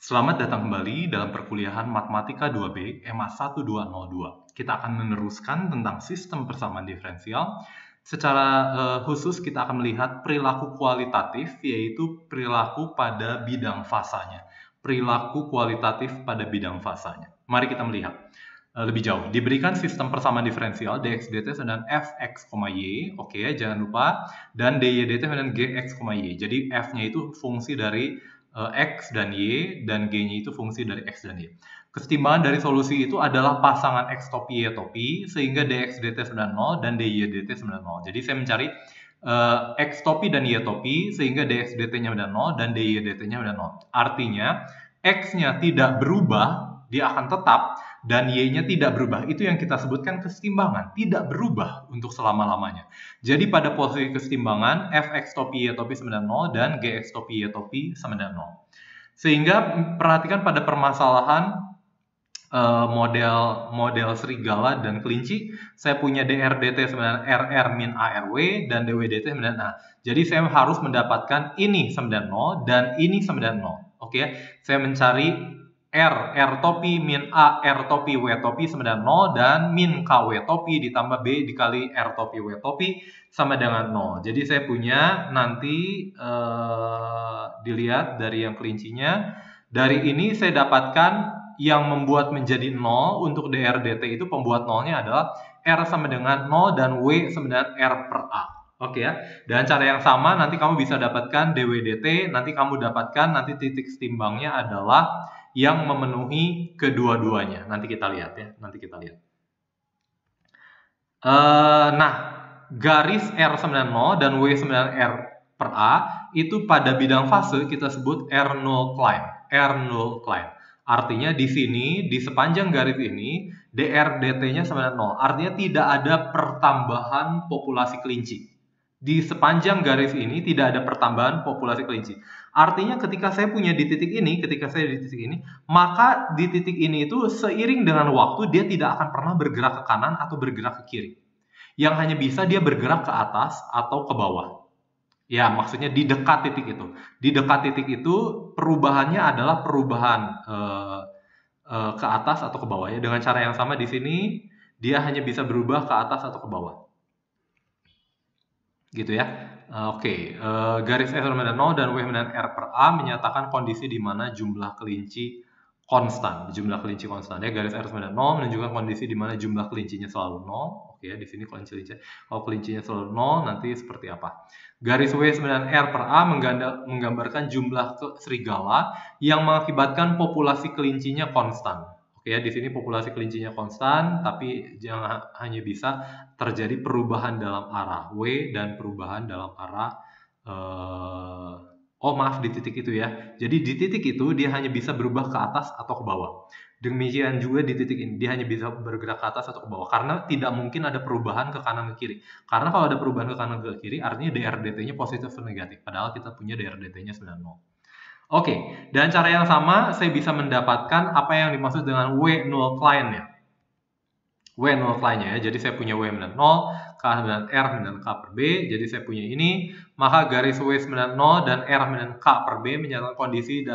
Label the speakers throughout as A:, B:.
A: Selamat datang kembali dalam perkuliahan Matematika 2B EMA 1202. Kita akan meneruskan tentang sistem persamaan diferensial. Secara khusus kita akan melihat perilaku kualitatif, yaitu perilaku pada bidang fasanya. Perilaku kualitatif pada bidang fasanya. Mari kita melihat lebih jauh. Diberikan sistem persamaan diferensial dx dt dan fx, y, oke, jangan lupa, dan dy dt dan gx, y. Jadi f-nya itu fungsi dari x dan y, dan g-nya itu fungsi dari x dan y. Kesetimbangan dari solusi itu adalah pasangan x topi y topi, sehingga dx dt sembilan 0 dan dy dt sembilan 0. Jadi saya mencari x topi dan y topi, sehingga dx dt-nya sembilan 0 dan dy dt-nya sembilan 0. Artinya x-nya tidak berubah, dia akan tetap, dan y-nya tidak berubah. Itu yang kita sebutkan kesetimbangan, tidak berubah untuk selama-lamanya. Jadi pada posisi kesetimbangan, fx topi y topi sama dengan 0 dan gx topi y topi sama dengan 0. Sehingga perhatikan pada permasalahan model serigala dan kelinci, saya punya dr dt sama dengan rr min arw dan dw dt sama dengan a. Jadi saya harus mendapatkan ini sama dengan 0 dan ini sama dengan 0. Oke, saya mencari R topi min A, R topi, W topi sama dengan 0, dan min KW topi ditambah B dikali R topi, W topi sama dengan 0. Jadi saya punya nanti, dilihat dari yang kelincinya, dari ini saya dapatkan yang membuat menjadi 0 untuk dr dt itu pembuat 0-nya adalah R sama dengan 0 dan W sama dengan R per A. Oke ya, dan cara yang sama nanti kamu bisa dapatkan dw dt, nanti kamu dapatkan nanti titik setimbangnya adalah yang memenuhi kedua-duanya. Nanti kita lihat ya, nanti kita lihat. Nah, garis R sama dengan 0 dan W sama dengan R per A itu pada bidang fase kita sebut R0 Klein. R0 Klein. Artinya di sini, di sepanjang garis ini, dr dt-nya sama dengan 0. Artinya tidak ada pertambahan populasi kelinci. Di sepanjang garis ini tidak ada pertambahan populasi kelinci. Artinya ketika saya punya di titik ini, maka di titik ini itu seiring dengan waktu dia tidak akan pernah bergerak ke kanan atau bergerak ke kiri. Yang hanya bisa dia bergerak ke atas atau ke bawah. Ya, maksudnya di dekat titik itu. Di dekat titik itu perubahannya adalah perubahan ke atas atau ke bawah ya. Dengan cara yang sama di sini dia hanya bisa berubah ke atas atau ke bawah. Gitu ya. Oke, garis S sama dengan 0 dan W sama dengan R per A menyatakan kondisi di mana jumlah kelinci konstan. Jumlah kelinci konstan ya. Garis R sama dengan 0 menunjukkan kondisi di mana jumlah kelincinya selalu 0. Oke ya, di sini kalau kelincinya selalu 0 nanti seperti apa? Garis W sama dengan R per A menggambarkan jumlah serigala yang mengakibatkan populasi kelincinya konstan. Oke ya, di sini populasi kelincinya konstan, tapi jangan hanya bisa terjadi perubahan dalam arah W dan perubahan dalam arah di titik itu ya. Jadi di titik itu dia hanya bisa berubah ke atas atau ke bawah. Demikian juga di titik ini dia hanya bisa bergerak ke atas atau ke bawah karena tidak mungkin ada perubahan ke kanan ke kiri. Karena kalau ada perubahan ke kanan ke kiri artinya dr dt-nya positif atau negatif. Padahal kita punya dr dt-nya 90. Oke, dan cara yang sama saya bisa mendapatkan apa yang dimaksud dengan W0 Klein-nya. W0 Klein-nya ya, jadi saya punya W dengan 0, K dengan R dengan K per B, jadi saya punya ini, maka garis W dengan 0 dan R dengan K per B menyatakan kondisi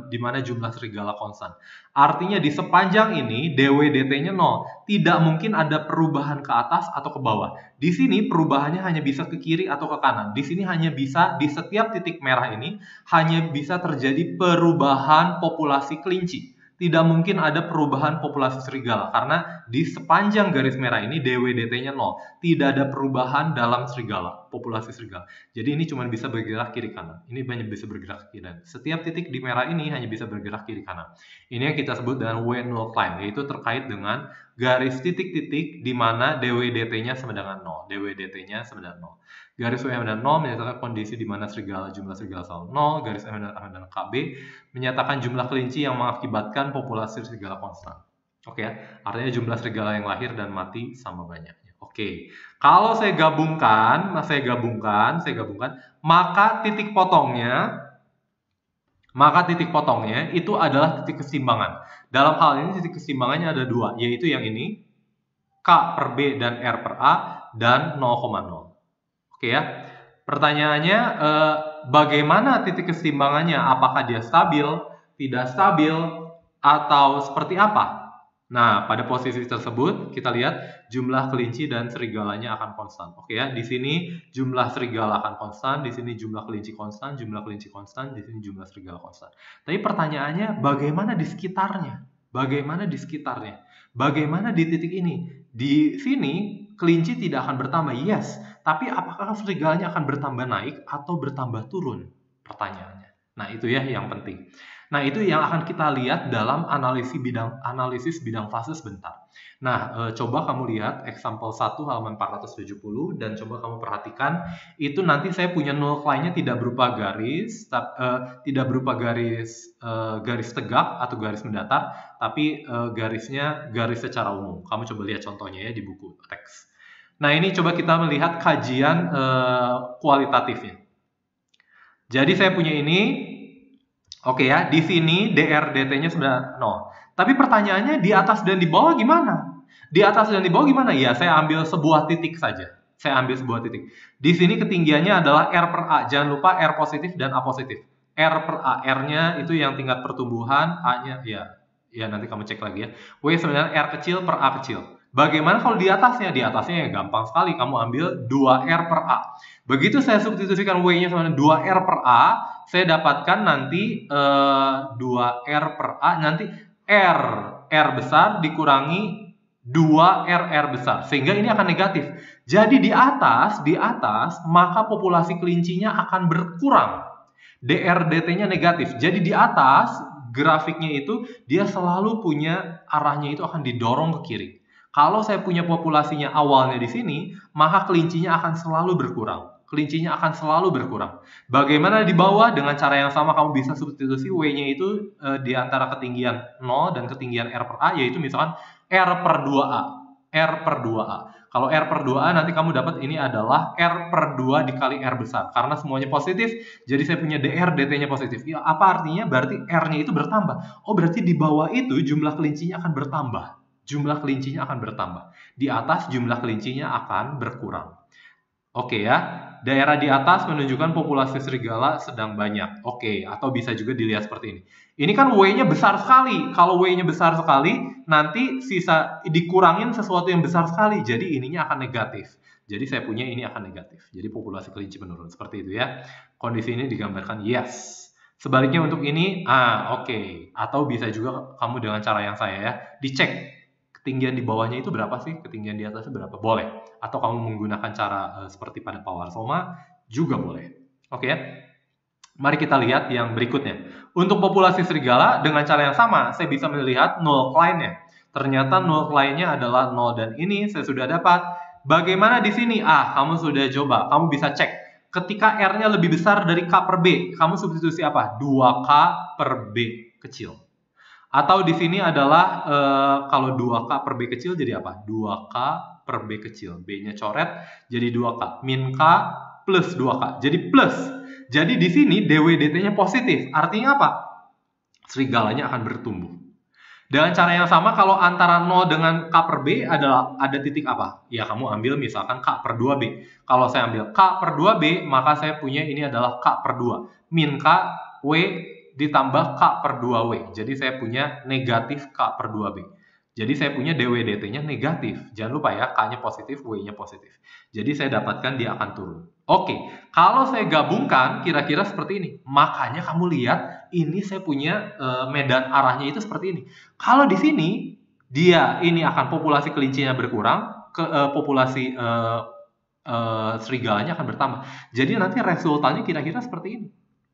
A: di mana jumlah serigala konstan. Artinya di sepanjang ini dw dt-nya 0, tidak mungkin ada perubahan ke atas atau ke bawah. Di sini perubahannya hanya bisa ke kiri atau ke kanan. Di sini hanya bisa di setiap titik merah ini hanya bisa terjadi perubahan populasi kelinci. Tidak mungkin ada perubahan populasi serigala karena di sepanjang garis merah ini dw dt-nya 0. Tidak ada perubahan dalam serigala, populasi serigala. Jadi ini cuma bisa bergerak kiri kanan. Ini hanya bisa bergerak kiri kanan. Setiap titik di merah ini hanya bisa bergerak kiri kanan. Ini yang kita sebut dengan W0 Klein, yaitu terkait dengan garis titik-titik di mana dw dt-nya sama dengan 0. dw dt-nya sama dengan 0. Garis W dengan 0 menyatakan kondisi di mana jumlah serigala selalu 0. Garis M dan KB menyatakan jumlah kelinci yang mengakibatkan populasi serigala konstan. Oke ya, artinya jumlah serigala yang lahir dan mati sama banyaknya. Oke, kalau saya gabungkan, maka titik potongnya itu adalah titik keseimbangan. Dalam hal ini titik keseimbangannya ada dua, yaitu yang ini K per B dan R per A dan 0,0. Oke ya, pertanyaannya bagaimana titik keseimbangannya? Apakah dia stabil? tidak stabil, atau seperti apa? Nah, pada posisi tersebut kita lihat jumlah kelinci dan serigalanya akan konstan. Oke ya, di sini jumlah serigala akan konstan, di sini jumlah kelinci konstan, jumlah kelinci konstan, di sini jumlah serigala konstan. Tapi pertanyaannya bagaimana di sekitarnya? Bagaimana di sekitarnya? Bagaimana di titik ini? Di sini kelinci tidak akan bertambah, yes. Tapi apakah serigalanya akan bertambah naik atau bertambah turun? Pertanyaannya. Nah, itu ya yang penting. Nah, itu yang akan kita lihat dalam analisis bidang fase sebentar. Nah, coba kamu lihat example 1 halaman 470 dan coba kamu perhatikan itu nanti saya punya null line-nya tidak berupa garis, tidak berupa garis tegak atau garis mendatar, tapi garisnya garis secara umum. Kamu coba lihat contohnya ya di buku teks. Nah, ini coba kita melihat kajian kualitatifnya. Jadi saya punya ini. Oke ya, di sini DRDT-nya sudah 0. Tapi pertanyaannya di atas dan di bawah gimana? Di atas dan di bawah gimana? Ya, saya ambil sebuah titik saja. Saya ambil sebuah titik. Di sini ketinggiannya adalah R per A. Jangan lupa R positif dan A positif. R per A. R-nya itu yang tingkat pertumbuhan, A-nya ya nanti kamu cek lagi ya. W sebenarnya R kecil per A kecil. Bagaimana kalau di atasnya? Di atasnya ya gampang sekali. Kamu ambil 2R per A. Begitu saya substitusikan W-nya sama 2R per A, saya dapatkan nanti 2R per A, nanti R besar dikurangi 2R besar. Sehingga ini akan negatif. Jadi di atas, maka populasi kelincinya akan berkurang. DRDT-nya negatif. Jadi di atas, grafiknya itu, dia selalu punya arahnya itu akan didorong ke kiri. Kalau saya punya populasinya awalnya di sini, maka kelincinya akan selalu berkurang. Kelincinya akan selalu berkurang. Bagaimana di bawah? Dengan cara yang sama kamu bisa substitusi W-nya itu di antara ketinggian 0 dan ketinggian R per A, yaitu misalkan R per 2A. R per 2A. Kalau R per 2A nanti kamu dapat ini adalah R per 2 dikali R besar. Karena semuanya positif, jadi saya punya DR, DT-nya positif. Ya, apa artinya? Berarti R-nya itu bertambah. Oh, berarti di bawah itu jumlah kelincinya akan bertambah. Jumlah kelincinya akan bertambah. Di atas jumlah kelincinya akan berkurang. Oke ya, daerah di atas menunjukkan populasi serigala sedang banyak. Oke, atau bisa juga dilihat seperti ini. Ini kan W-nya besar sekali. Kalau W-nya besar sekali, nanti sisa dikurangin sesuatu yang besar sekali. Jadi ininya akan negatif. Jadi saya punya ini akan negatif. Jadi populasi kelinci menurun. Seperti itu ya. Kondisi ini digambarkan yes. Sebaliknya untuk ini, oke. Atau bisa juga kamu dengan cara yang saya ya, dicek. Ketinggian di bawahnya itu berapa sih? Ketinggian di atasnya berapa? Boleh. Atau kamu menggunakan cara seperti pada Powersoma juga boleh. Oke ya. Mari kita lihat yang berikutnya. Untuk populasi serigala dengan cara yang sama, saya bisa melihat null line-nya. Ternyata null line-nya adalah 0 dan ini saya sudah dapat. Bagaimana di sini? Kamu sudah coba. Kamu bisa cek. Ketika R-nya lebih besar dari K per B, kamu substitusi apa? 2K per B kecil. Atau di sini adalah kalau 2K per B kecil jadi apa? 2K per B kecil. B-nya coret jadi 2K. Min K plus 2K. Jadi plus. Jadi di sini DW/DT-nya positif. Artinya apa? Serigalanya akan bertumbuh. Dengan cara yang sama kalau antara 0 dengan K per B adalah ada titik apa? Ya kamu ambil misalkan K per 2B. Kalau saya ambil K per 2B, maka saya punya ini adalah K per 2. Min K, W ditambah K per 2W. Jadi saya punya negatif K per 2B. Jadi saya punya DW/DT-nya negatif. Jangan lupa ya, K-nya positif, W-nya positif. Jadi saya dapatkan dia akan turun. Oke, kalau saya gabungkan kira-kira seperti ini. Makanya kamu lihat, ini saya punya medan arahnya itu seperti ini. Kalau di sini, dia ini akan populasi kelincinya berkurang, populasi serigalanya akan bertambah. Jadi nanti resultanya kira-kira seperti ini.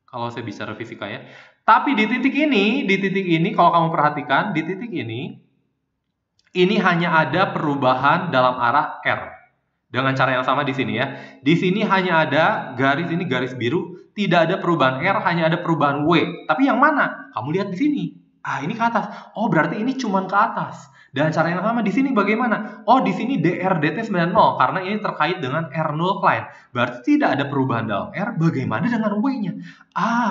A: Kalau saya bicara fisika ya. Tapi di titik ini kalau kamu perhatikan, di titik ini hanya ada perubahan dalam arah R. Dengan cara yang sama di sini ya. Di sini hanya ada garis ini garis biru, tidak ada perubahan R, hanya ada perubahan W. Tapi yang mana? Kamu lihat di sini. Ini ke atas. Oh, berarti ini cuma ke atas. Dan cara yang sama di sini bagaimana? Oh, di sini DRDT 90 karena ini terkait dengan R0 client. Berarti tidak ada perubahan dalam R. Bagaimana dengan W-nya?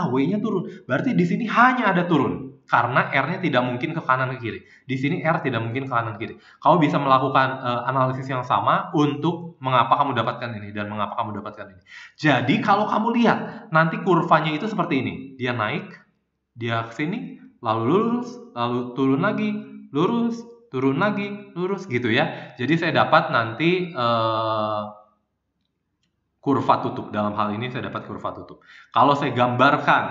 A: W-nya turun. Berarti di sini hanya ada turun. Karena R-nya tidak mungkin ke kanan ke kiri. Di sini R tidak mungkin ke kanan ke kiri. Kamu bisa melakukan analisis yang sama untuk mengapa kamu dapatkan ini dan mengapa kamu dapatkan ini. Jadi kalau kamu lihat nanti kurvanya itu seperti ini. Dia naik, dia ke sini, lalu lurus, lalu turun lagi, lurus, turun lagi, lurus gitu ya. Jadi saya dapat nanti kurva tutup. Dalam hal ini saya dapat kurva tutup. Kalau saya gambarkan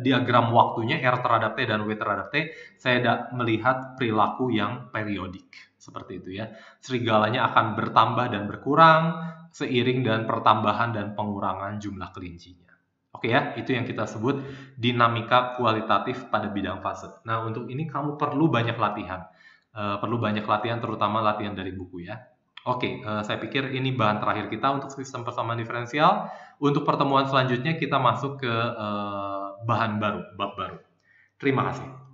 A: diagram waktunya R terhadap T dan W terhadap T, saya melihat perilaku yang periodik. Seperti itu ya. Serigalanya akan bertambah dan berkurang seiring dengan pertambahan dan pengurangan jumlah kelincinya. Oke ya, itu yang kita sebut dinamika kualitatif pada bidang fase. Nah, untuk ini kamu perlu banyak latihan. Perlu banyak latihan, terutama latihan dari buku ya. Oke, saya pikir ini bahan terakhir kita untuk sistem persamaan diferensial. Untuk pertemuan selanjutnya kita masuk ke bahan baru, bab baru. Terima kasih.